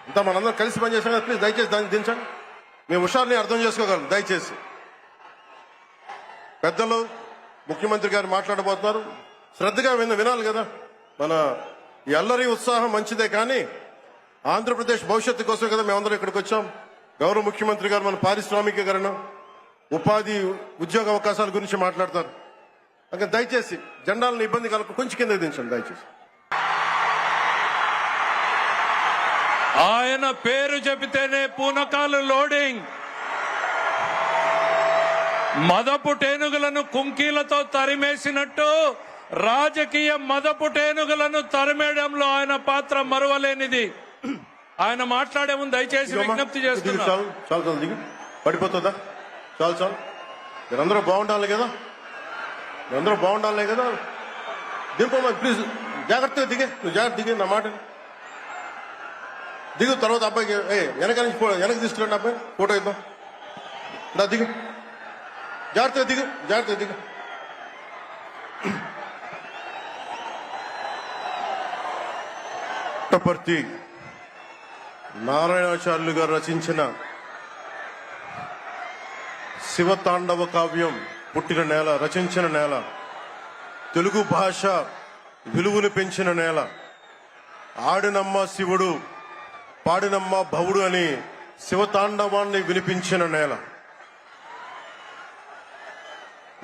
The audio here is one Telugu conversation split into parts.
ఇంత మనందరం కలిసి పనిచేస్తాం కదా, ప్లీజ్ దయచేసి దాన్ని దించండి. మేము హుషారుని అర్థం చేసుకోగలం. దయచేసి పెద్దలు ముఖ్యమంత్రి గారు మాట్లాడబోతున్నారు, శ్రద్ధగా వినాలి కదా. మన ఈ అల్లరి ఉత్సాహం మంచిదే, కానీ ఆంధ్రప్రదేశ్ భవిష్యత్తు కోసం కదా మేమందరం ఇక్కడికి వచ్చాం. గౌరవ ముఖ్యమంత్రి గారు మన పారిశ్రామికీకరణ, ఉపాధి, ఉద్యోగ అవకాశాల గురించి మాట్లాడతారు. అందుకని దయచేసి జెండాలను ఇబ్బంది కలగ కొంచెం కింద దించండి దయచేసి. ఆయన పేరు చెబితేనే పూనకాలు లోడింగ్. మదపు టేనుగులను కుంకీలతో తరిమేసినట్టు రాజకీయ మదపు టేనుగులను తరిమేయడంలో ఆయన పాత్ర మరువలేనిది. ఆయన మాట్లాడే ముందు దయచేసి విజ్ఞప్తి చేస్తున్నా. చాలు దిగి పడిపోతుందా? చాలు మీరందరూ బాగుండాలి కదా, మీరందరూ బాగుండాలి కదా. దింపమ్మా ప్లీజ్, జాగ్రత్తగా దిగే, నువ్వు జాగ్రత్త దిగే, నా మాట దిగు. తర్వాత అబ్బాయికి వెనక తీసుకురండి, అబ్బాయి ఫోటో ఇద్దాం. నా దిగు, జాగ్రత్తగా దిగు. పుట్టపర్తి నారాయణాచార్యులు గారు రచించిన శివతాండవ కావ్యం పుట్టిన నేల, రచించిన నేల, తెలుగు భాష విలువను పెంచిన నేల, ఆడినమ్మ శివుడు పాడినమ్మ భవుడు అని శివతాండవాన్ని వినిపించిన నేల.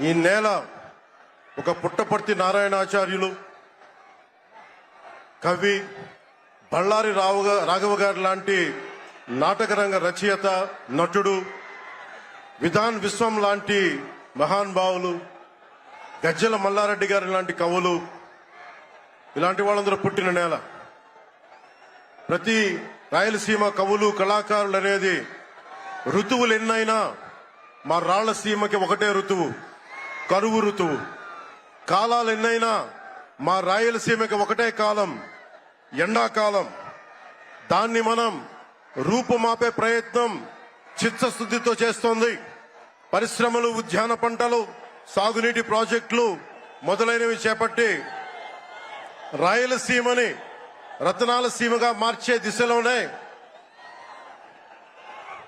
ఈ నేల ఒక పుట్టపర్తి నారాయణాచార్యులు, కవి బళ్ళారి రాఘవ గారు లాంటి నాటకరంగ రచయిత, నటుడు, విధాన్ విశ్వం లాంటి మహానుభావులు, గజ్జల మల్లారెడ్డి గారి లాంటి కవులు, ఇలాంటి వాళ్ళందరూ పుట్టిన నేల. ప్రతి రాయలసీమ కవులు, కళాకారులు అనేది ఋతువులు ఎన్నైనా మా రాళ్లసీమకి ఒకటే ఋతువు, కరువు ఋతువు. కాలాలు ఎన్నైనా మా రాయలసీమకి ఒకటే కాలం, ఎండాకాలం. దాన్ని మనం రూపుమాపే ప్రయత్నం చిత్తశుద్ధితో చేస్తోంది. పరిశ్రమలు, ఉద్యాన పంటలు, సాగునీటి ప్రాజెక్టులు మొదలైనవి చేపట్టి రాయలసీమని రతనాల సీమగా మార్చే దిశలోనే